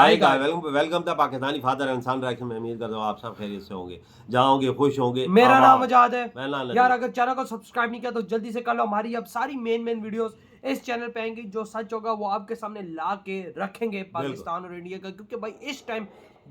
Welcome था Pakistani father इंसान राखी। मैं उम्मीद करता हूँ आप सब खैरियत से होंगे, जहाँ होंगे खुश होंगे। मेरा नाम आजाद है यार। अगर चैनल को सब्सक्राइब नहीं किया तो जल्दी से कर लो। हमारी अब सारी मेन वीडियोस इस चैनल पे आएंगी। जो सच होगा वो आपके सामने ला के रखेंगे पाकिस्तान और इंडिया का, क्योंकि भाई इस टाइम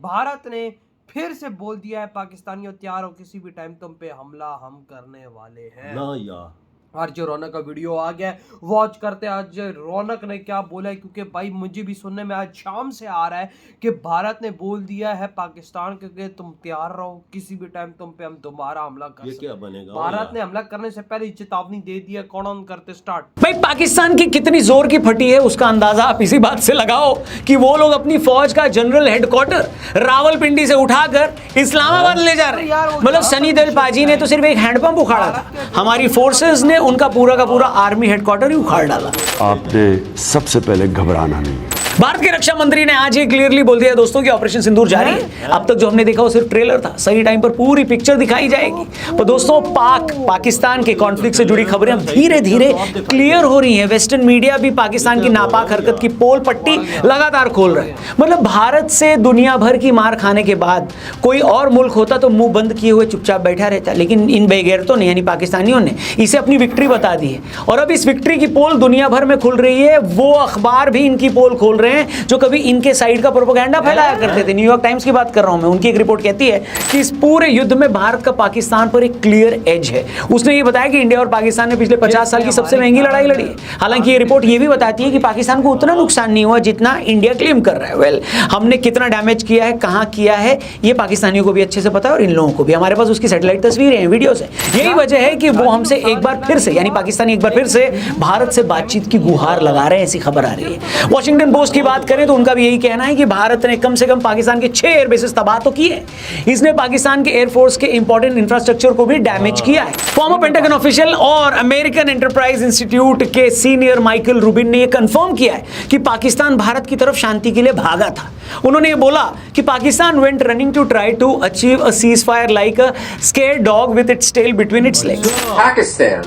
भारत ने फिर से बोल दिया है पाकिस्तानियों तैयार हो, किसी भी टाइम तुम पे हमला हम करने वाले हैं ना यार। आज जो रौनक का वीडियो आ गया है वॉच करते हैं। आज रौनक ने क्या बोला है, क्योंकि भाई मुझे भी सुनने में आज शाम से आ रहा है कि भारत ने बोल दिया है पाकिस्तान के तुम तैयार रहो, किसी भी टाइम तुम पे हम दोबारा हमला कर सकते। क्या बनेगा? भारत ने हमला करने से पहले चेतावनी दे दी है। कौन ऑन करते स्टार्ट। भाई पाकिस्तान की कितनी जोर की फटी है उसका अंदाजा आप इसी बात से लगाओ कि वो लोग अपनी फौज का जनरल हेडक्वार्टर रावलपिंडी से उठाकर इस्लामाबाद ले जा रहे हैं। मतलब सनी देओल पाजी ने तो सिर्फ एक हैंडपंप उखाड़ा था, हमारी फोर्सेस ने उनका पूरा का पूरा आर्मी हेडक्वार्टर ही उखाड़ डाला। आपने सबसे पहले घबराना नहीं। भारत के रक्षा मंत्री ने आज ये क्लियरली बोल दिया दोस्तों कि ऑपरेशन सिंदूर जारी है। अब तक जो हमने देखा वो सिर्फ ट्रेलर था, सही टाइम पर पूरी पिक्चर दिखाई जाएगी। तो दोस्तों पाकिस्तान के कॉन्फ्लिक्ट से जुड़ी खबरें अब धीरे धीरे क्लियर हो रही हैं। वेस्टर्न मीडिया भी पाकिस्तान की नापाक हरकत की पोल पट्टी लगातार खोल रहे हैं। मतलब भारत से दुनिया भर की मार खाने के बाद कोई और मुल्क होता तो मुंह बंद किए हुए चुपचाप बैठा रहता, लेकिन इन बेगैरतों ने यानी पाकिस्तानियों ने इसे अपनी विक्ट्री बता दी है। और अब इस विक्ट्री की पोल दुनिया भर में खुल रही है। वो अखबार भी इनकी पोल खोल रहे हैं जो कभी इनके साइड का प्रोपेगेंडा फैलाया करते थे। न्यूयॉर्क टाइम्स की बात कर रहा हूं मैं। उनकी एक रिपोर्ट कहती है कि इस पूरे युद्ध में भारत का पाकिस्तान पर एक क्लियर एज है। उसने ये बताया कि इंडिया और पाकिस्तान ने पिछले 50 साल की सबसे महंगी लड़ाई लड़ी है। हालांकि ये रिपोर्ट ये भी बताती है कि पाकिस्तान को उतना नुकसान नहीं हुआ जितना इंडिया क्लेम कर रहा है। वेल, हमने कितना डैमेज किया है, कहां किया है, ये पाकिस्तानियों को भी अच्छे से पता है और इन लोगों को भी। हमारे पास उसकी सैटेलाइट तस्वीरें हैं, वीडियोस हैं। यही वजह है कि वो हमसे एक बार फिर से यानी पाकिस्तानी एक बार फिर से भारत से बातचीत की गुहार लगा रहे हैं, ऐसी खबर आ रही है। वॉशिंगटन पोस्ट की बात करें तो उनका भी यही कहना है कि भारत ने कम से कम पाकिस्तान के 6 एयरबेसेस तबाह तो किए। इसने पाकिस्तान के एयरफोर्स के इंपॉर्टेंट इंफ्रास्ट्रक्चर को भी डैमेज किया है। फॉर्मर पेंटागन ऑफिशियल और अमेरिकन एंटरप्राइज इंस्टीट्यूट के सीनियर माइकल रूबिन ने यह कंफर्म किया है कि पाकिस्तान भारत की तरफ शांति के लिए भागा था। उन्होंने ये बोला कि Pakistan went running to try to achieve a cease fire like a scared dog with its tail between its legs. Pakistan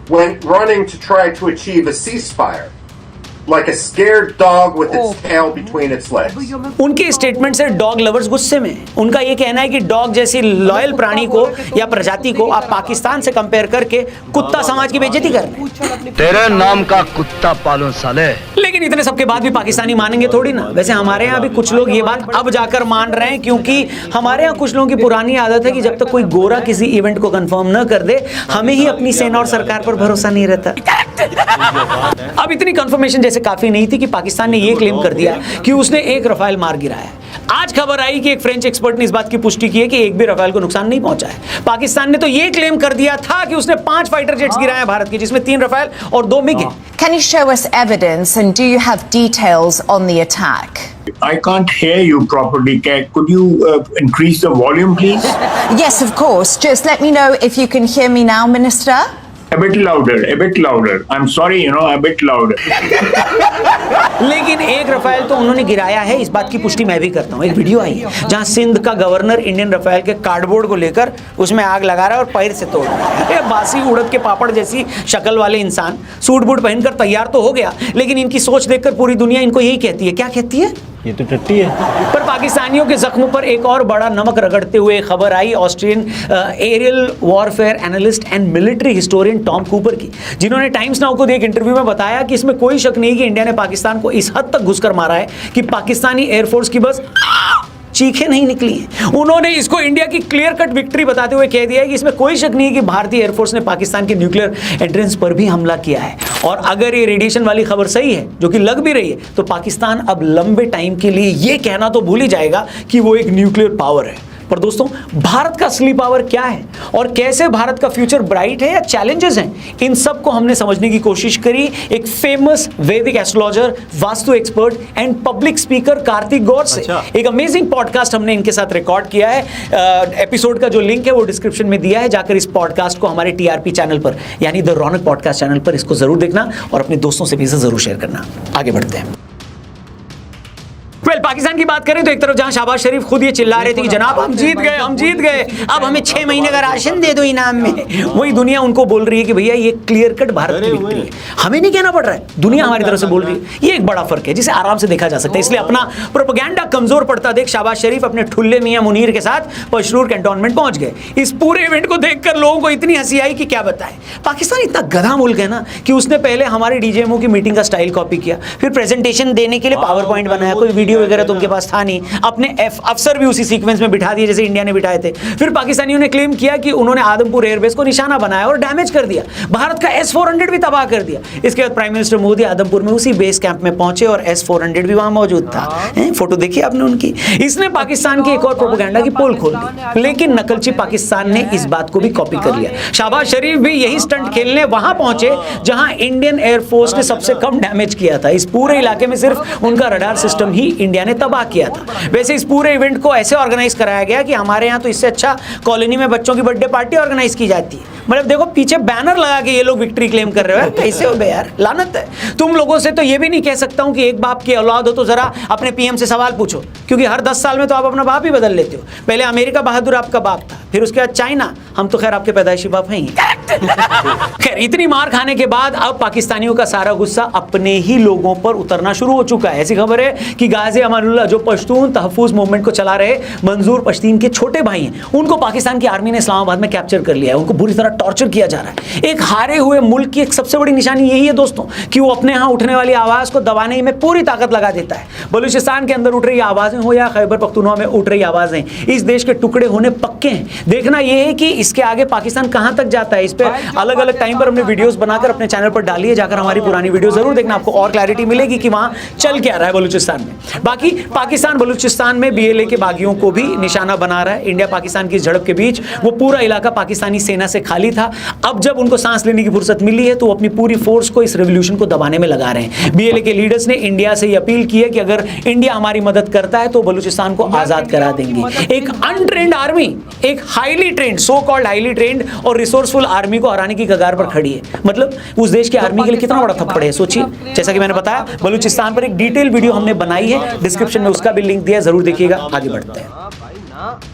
went running to try to achieve a ceasefire like a scared dog with its tail between its legs. उनके statement से dog lovers गुस्से में हैं। उनका ये कहना है कि डॉग जैसी लॉयल प्राणी को या प्रजाति को आप पाकिस्तान से कंपेयर करके कुत्ता समाज की बेइज्जती कर रहे हैं। तेरे नाम का कुत्ता पालो साले। लेकिन इतने सबके बाद भी पाकिस्तानी मानेंगे थोड़ी ना। वैसे हमारे यहाँ भी कुछ लोग ये बात अब जाकर मान रहे हैं, क्योंकि हमारे यहाँ कुछ लोगों की पुरानी आदत है कि जब तक कोई गोरा किसी इवेंट को कंफर्म न कर दे, हमें ही अपनी सेना और सरकार पर भरोसा नहीं रहता। अब इतनी कंफर्मेशन जैसे काफी नहीं थी कि पाकिस्तान ने यह क्लेम कर दिया कि उसने एक रफाल मार गिराया। आज खबर आई कि एक फ्रेंच एक्सपर्ट ने इस बात की पुष्टि की है कि एक भी रफाल को नुकसान नहीं पहुंचा है। पाकिस्तान ने तो यह क्लेम कर दिया था कि उसने 5 फाइटर जेट्स गिराए हैं भारत के, जिसमें 3 रफाल और 2 मिग हैं। Can you show us evidence and do you have details on the attack? I can't hear you properly. Could you increase the volume, please? Yes, of course. Just let me know if you can hear me now, Minister. A bit louder, a bit louder. I'm sorry, a bit louder. लेकिन एक Rafale तो उन्होंने गिराया है, इस बात की पुष्टि मैं भी करता हूँ। एक वीडियो आई है जहां सिंध का गवर्नर इंडियन रफाल के कार्डबोर्ड को लेकर उसमें आग लगा रहा है और पैर से तोड़ रहा है। बासी उड़द के पापड़ जैसी शक्ल वाले इंसान सूट बूट पहनकर तैयार तो हो गया, लेकिन इनकी सोच देखकर पूरी दुनिया इनको यही कहती है। क्या कहती है? ये तो टट्टी है। पर पाकिस्तानियों के जख्मों पर एक और बड़ा नमक रगड़ते हुए खबर आई Austrian aerial warfare analyst and military historian Tom Cooper की, जिन्होंने टाइम्स नाउ को एक इंटरव्यू में बताया कि इसमें कोई शक नहीं कि इंडिया ने पाकिस्तान को इस हद तक घुसकर मारा है कि पाकिस्तानी एयरफोर्स की बस चीखें नहीं निकली हैं। उन्होंने इसको इंडिया की क्लियर कट विक्ट्री बताते हुए कह दिया है कि इसमें कोई शक नहीं है कि भारतीय एयरफोर्स ने पाकिस्तान के न्यूक्लियर एंट्रेंस पर भी हमला किया है। और अगर ये रेडिएशन वाली खबर सही है, जो कि लग भी रही है, तो पाकिस्तान अब लंबे टाइम के लिए ये कहना तो भूल ही जाएगा कि वो एक न्यूक्लियर पावर है। पर दोस्तों, भारत का असली पावर क्या है और कैसे भारत का फ्यूचर ब्राइट है या चैलेंजेस हैं, इन सब को हमने समझने की कोशिश करी एक फेमस वैदिक astrologer, vastu expert and public speaker Kartik Gaur से। एक अमेजिंग पॉडकास्ट हमने इनके साथ रिकॉर्ड किया है। एपिसोड का जो लिंक है वो डिस्क्रिप्शन में दिया है। जाकर इस पॉडकास्ट को हमारे टीआरपी चैनल पर यानी द रौनक पॉडकास्ट चैनल पर इसको जरूर देखना और अपने दोस्तों से भी इसे जरूर शेयर करना। आगे बढ़ते हैं। वेल पाकिस्तान की बात करें तो एक तरफ जहां शहबाज शरीफ खुद ये चिल्ला रहे थे कि जनाब हम जीत गए, अब हमें 6 महीने का राशन दे दो इनाम में, वही दुनिया उनको बोल रही है कि भैया ये क्लियर कट भारत की विक्ट्री है, हमें नहीं कहना पड़ रहा है, दुनिया हमारी तरफ से बोल रही है। ये एक बड़ा फर्क है जिसे आराम से देखा जा सकता है, इसलिए अपना प्रोपेगेंडा कमजोर पड़ता देख शहबाज शरीफ अपने ठुल्ले मियां मुनीर के साथ पशरूर कैंटोनमेंट पहुंच गए। इस पूरे इवेंट को देखकर लोगों को इतनी हंसी आई कि क्या बताएं। पाकिस्तान इतना गधा मुल्क है ना कि उसने पहले हमारे डीजेएमओ की मीटिंग का स्टाइल कॉपी किया, फिर प्रेजेंटेशन देने के लिए पावर पॉइंट बनाया, कोई वीडियो वगैरह तो उनके पास था नहीं, अपने अफसर भी उसी सीक्वेंस में बिठा दिए जैसे इंडिया ने बिठाए थे। फिर पाकिस्तानियों ने क्लेम किया कि उन्होंने आदमपुर एयरबेस को निशाना बनाया और डैमेज कर दिया, भारत का S-400 भी तबाह कर दिया। इसके बाद प्राइम मिनिस्टर मोदी आदमपुर में उसी बेस कैंप में पहुंचे और S-400 भी वहां मौजूद था। फोटो देखी आपने उनकी। इसने पाकिस्तान की एक और प्रोपेगेंडा की पोल खोल दी, लेकिन नकलची पाकिस्तान ने इस बात को भी कॉपी कर लिया। शहबाज शरीफ भी यही स्टंट खेलने वहां पहुंचे जहां इंडियन एयरफोर्स ने सबसे कम डैमेज किया था। इस पूरे इलाके में सिर्फ उनका रडार सिस्टम ही इंडिया ने तबाह किया था। वैसे इस पूरे इवेंट को ऐसे ऑर्गेनाइज कराया गया कि हमारे यहाँ तो इससे अच्छा कॉलोनी में बच्चों की बर्थडे पार्टी ऑर्गेनाइज की जाती है। मतलब देखो पीछे बैनर लगा के ये लोग विक्ट्री क्लेम कर रहे हो, कैसे हो बे यार, लानत है। तुम लोगों से तो ये भी नहीं कह सकता हूं कि एक बाप की औलाद हो तो जरा अपने पीएम से सवाल पूछो, क्योंकि हर 10 साल में तो आप अपना बाप ही बदल लेते हो। पहले अमेरिका बहादुर आपका बाप था, फिर उसके बाद चाइना, हम तो खैर आपके पैदाइशी बाप हैं ही। खैर इतनी मार खाने के बाद अब पाकिस्तानियों का सारा गुस्सा अपने ही लोगों पर उतरना शुरू हो चुका है। ऐसी खबर है कि गाजी अमानुल्लाह जो पश्तून तहफूज मूवमेंट को चला रहे मंजूर पश्तीन के छोटे भाई हैं, उनको पाकिस्तान की आर्मी ने इस्लामाबाद में कैप्चर कर लिया है। उनको बुरी तरह टॉर्चर किया जा रहा है। एक हारे हुए मुल्क की एक सबसे बड़ी निशानी यही है दोस्तों कि वो अपने यहाँ उठने वाली आवाज को दबाने में पूरी ताकत लगा देता है। बलूचिस्तान के अंदर उठ रही आवाजें हो या खैबर पख्तूनख्वा में उठ रही आवाजें, इस देश के टुकड़े होने पक्के हैं। देखना यह है कि इसके आगे पाकिस्तान कहां तक जाता है। इस पे अलग अलग टाइम पर हमने वीडियोस बनाकर अपने चैनल पर डाली है, जाकर हमारी पुरानी वीडियो जरूर देखना, आपको और क्लैरिटी मिलेगी कि वहां चल क्या रहा है बलूचिस्तान में। बाकी पाकिस्तान बलूचिस्तान में BLA के बागियों को भी निशाना बना रहा है। इंडिया पाकिस्तान की झड़प के बीच वो पूरा इलाका पाकिस्तानी सेना से खाली था। अब जब उनको सांस लेने की फुर्सत मिली है तो वो अपनी पूरी फोर्स को इस रेवोल्यूशन को दबाने में लगा रहे हैं। BLA के लीडर्स ने इंडिया से ये अपील की है कि अगर इंडिया हमारी मदद करता है तो बलूचिस्तान को आजाद करा देंगे। एक अनट्रेंड आर्मी, एक highly trend, so called highly trend और रिसोर्सफुल आर्मी को हराने की कगार पर खड़ी है। मतलब उस देश की आर्मी के लिए कितना बड़ा थप्पड़ है सोचिए। जैसा कि मैंने बताया बलूचिस्तान पर एक डिटेल वीडियो हमने बनाई है, डिस्क्रिप्शन में उसका भी लिंक दिया है, जरूर देखिएगा। आगे बढ़ते हैं।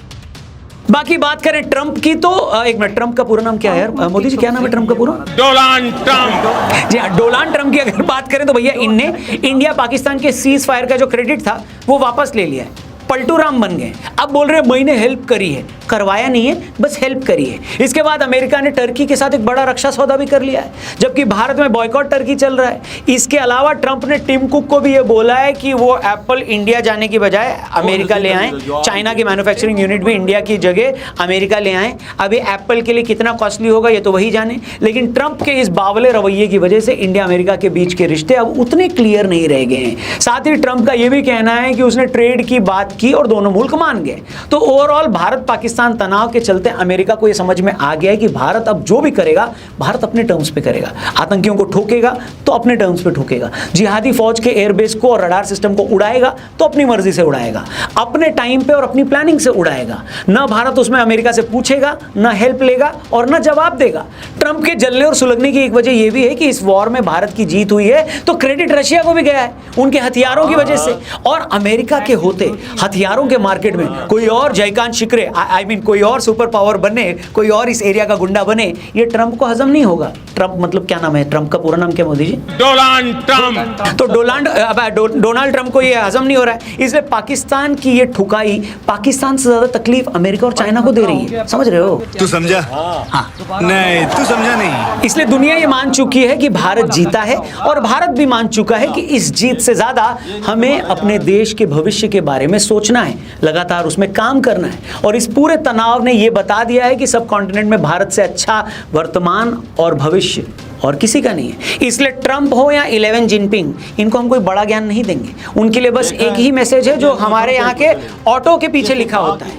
बाकी बात करें ट्रंप की तो एक मिनट, ट्रंप का पूरा नाम क्या है यार मोदी जी, क्या नाम है ट्रंप का पूरा? Donald Trump. जी हाँ, डोनाल्ड ट्रंप की अगर बात करें तो भैया इनने इंडिया पाकिस्तान के सीज फायर का जो क्रेडिट था वो वापस ले लिया है, पलटू राम बन गए। अब बोल रहे मैंने हेल्प करी है, करवाया नहीं है, बस हेल्प करी है। इसके बाद अमेरिका ने टर्की के साथ एक बड़ा रक्षा सौदा भी कर लिया है, जबकि भारत में बॉयकॉट टर्की चल रहा है। इसके अलावा ट्रंप ने टिम कुक को भी ये बोला है कि वो एप्पल इंडिया जाने की बजाय अमेरिका ले आए, चाइना की मैन्युफैक्चरिंग यूनिट भी इंडिया की जगह अमेरिका ले आए। अभी एप्पल के लिए कितना कॉस्टली होगा ये तो वही जाने, लेकिन ट्रंप के इस बावले रवैये की वजह से इंडिया अमेरिका के बीच के रिश्ते अब उतने क्लियर नहीं रह गए हैं। साथ ही ट्रंप का यह भी कहना है कि उसने ट्रेड की बात की और दोनों मुल्क मान गए। तो ओवरऑल भारत पाकिस्तान तनाव के चलते अमेरिका को यह समझ में आ गया है कि भारत अब जो भी करेगा भारत अपने टर्म्स पे करेगा। आतंकियों को ठोकेगा तो अपने टर्म्स पे ठोकेगा, जिहादी फौज के एयरबेस को और रडार सिस्टम को उड़ाएगा तो अपनी मर्जी से उड़ाएगा, अपने टाइम पे और अपनी प्लानिंग से उड़ाएगा। ना भारत उसमें अमेरिका से पूछेगा, ना हेल्प लेगा और ना जवाब देगा। ट्रंप के जलने और सुलगने की एक वजह यह भी है कि इस वॉर में भारत की जीत हुई है तो क्रेडिट रशिया को भी गया है उनके हथियारों की वजह से। और अमेरिका के होते हथियारों के मार्केट में कोई और जयकांत शिकरे आई मीन कोई और सुपर पावर बने, कोई और इस एरिया का गुंडा बने, ये ट्रंप को हजम नहीं होगा। ट्रंप मतलब क्या नाम है ट्रंप का पूरा नाम क्या मोदी जी? Donald Trump. तो डोनाल्ड ट्रंप को ये हजम नहीं हो रहा है, इसलिए पाकिस्तान की ये ठुकाई पाकिस्तान से ज्यादा तकलीफ अमेरिका और चाइना को दे रही है। समझ रहे हो? तू समझा? हाँ नहीं तू समझा नहीं। इसलिए दुनिया ये मान चुकी है कि भारत जीता है और भारत भी मान चुका है कि इस जीत से ज्यादा हमें अपने देश के भविष्य के बारे में सोचना है, लगातार उसमें काम करना है। और इस पूरे तनाव ने यह बता दिया है कि सब कॉन्टिनेंट में भारत से अच्छा वर्तमान और भविष्य और किसी का नहीं है। इसलिए ट्रंप हो या 11 जिनपिंग, इनको हम कोई बड़ा ज्ञान नहीं देंगे। उनके लिए बस एक ही मैसेज है जो हमारे यहाँ के ऑटो के पीछे लिखा होता है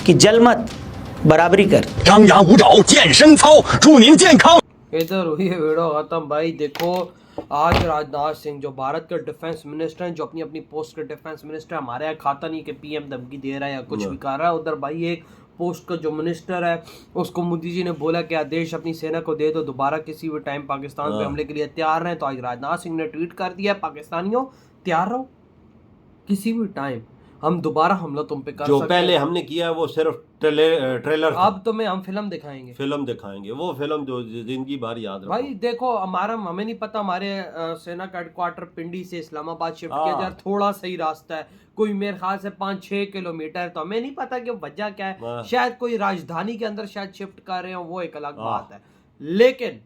कि जल मत, बराबरी कर। इधर हुई है वीडियो खत्म भाई। देखो आज राजनाथ सिंह जो भारत के डिफेंस मिनिस्टर हैं, जो अपनी अपनी पोस्ट के डिफेंस मिनिस्टर, हमारे यहाँ खाता नहीं कि पीएम धमकी दे रहा है या कुछ भी कर रहा है। उधर भाई एक पोस्ट का जो मिनिस्टर है उसको मोदी जी ने बोला कि आदेश अपनी सेना को दे दो, दोबारा किसी भी टाइम पाकिस्तान पे हमले के लिए तैयार रहें। तो आज राजनाथ सिंह ने ट्वीट कर दिया, पाकिस्तानियों तैयार रहो, किसी भी टाइम हम दोबारा हमला तुम पे कर जो सकते पहले हैं। हमने किया वो सिर्फ ट्रेलर था। अब तुम्हें हम फिल्म दिखाएंगे। फिल्म दिखाएंगे, वो फिल्म जो जिंदगी भर याद रखो। भाई देखो हमें नहीं पता, हमारे सेना का हेडक्वार्टर पिंडी से इस्लामाबाद शिफ्ट किया जा रहा है, थोड़ा सही रास्ता है, कोई मेरे ख्याल से 5-6 किलोमीटर, तो हमें नहीं पता कि वजह क्या है, शायद कोई राजधानी के अंदर शायद शिफ्ट कर रहे हो, वो एक अलग बात है। लेकिन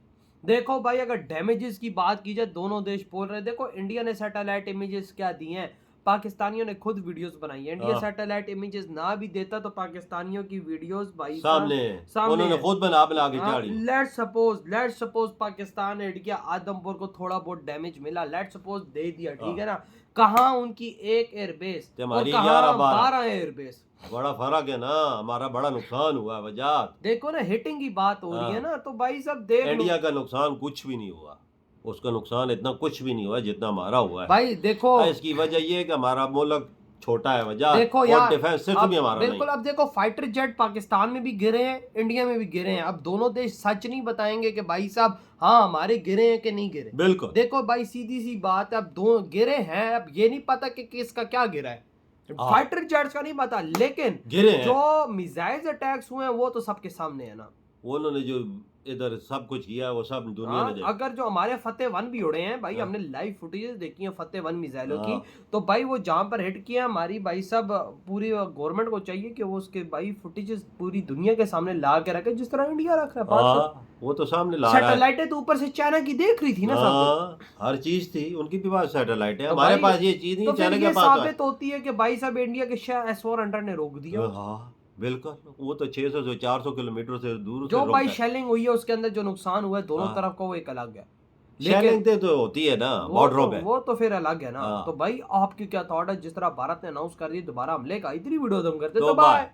देखो भाई, अगर डैमेजेस की बात की जाए, दोनों देश बोल रहे हैं। देखो इंडिया ने सैटेलाइट इमेजेस क्या दिए हैं, पाकिस्तानियों ने खुद वीडियोस बनाई है। इंडिया सैटेलाइट इमेजेस ना भी देता तो पाकिस्तानियों की वीडियोस भाई सामने उन्होंने खुद बना के चाड़ी। लेट्स सपोज पाकिस्तान ने किया, आदमपुर को थोड़ा बहुत डैमेज मिला, लेट्स सपोज दे दिया, ठीक है ना। कहाँ उनकी एक एयरबेस और कहाँ 12 एयरबेस, बड़ा फर्क है ना। हमारा बड़ा नुकसान हुआ है वजात। देखो ना, हिटिंग की बात हो रही है ना, तो भाई सब देख लो। इंडिया का नुकसान कुछ भी नहीं हुआ, उसका नुकसान इतना कुछ भी नहीं हुआ जितना हमारा हुआ है। भाई देखो, इसकी वजह ये है कि हमारा मुल्क छोटा है वजह, देखो और यार, डिफेंस सिस्टम भी हमारा बिल्कुल नहीं। अब देखो, फाइटर जेट पाकिस्तान में भी गिरे हैं, इंडिया में भी गिरे हैं। अब दोनों देश सच नहीं बताएंगे कि भाई साहब हाँ हमारे गिरे हैं कि नहीं गिरे। बिल्कुल देखो भाई, सीधी सी बात है, अब दो गिरे हैं, अब ये नहीं पता कि किसका क्या गिरा है, फाइटर जेट्स का नहीं पता, लेकिन गिरे हैं। जो मिसाइल्स अटैक्स हुए हैं वो तो सबके सामने है ना। उन्होंने जो इधर सब कुछ किया वो सब दुनिया हाँ, ने देखा। अगर जो हमारे फतेह 1 भी उड़े हैं भाई, हमने लाइव फुटेजेस देखी है फतेह 1 मिसाइलों की, तो भाई वो जहां पर हिट किया, हमारी भाई सब पूरी गवर्नमेंट को चाहिए कि वो उसके भाई फुटेजेस पूरी दुनिया के सामने ला के रखे, जिस तरह इंडिया रख रहा है। वो तो सामने ला रहा है। सैटेलाइटें तो ऊपर से चाइना की देख रही थी ना सब, हर चीज थी, उनकी भी पास सैटेलाइट है, हमारे पास ये चीज नहीं, तो चाइना फिर के ये पास तो है। साबित होती है कि भाई साहब इंडिया के S-400 ने रोक दिया। हाँ बिल्कुल, वो तो 600 से 400 किलोमीटर से दूर जो से भाई शेलिंग हुई है उसके अंदर जो नुकसान हुआ है दोनों तरफ का, वो एक अलग है। शेलिंग तो होती है ना बॉर्डरों पे, वो तो फिर अलग है ना। हाँ। तो भाई आपकी क्या थॉट है, जिस तरह भारत ने अनाउंस कर दिया दोबारा हमले का, इतनी वीडियो हम करते तो तो बाय।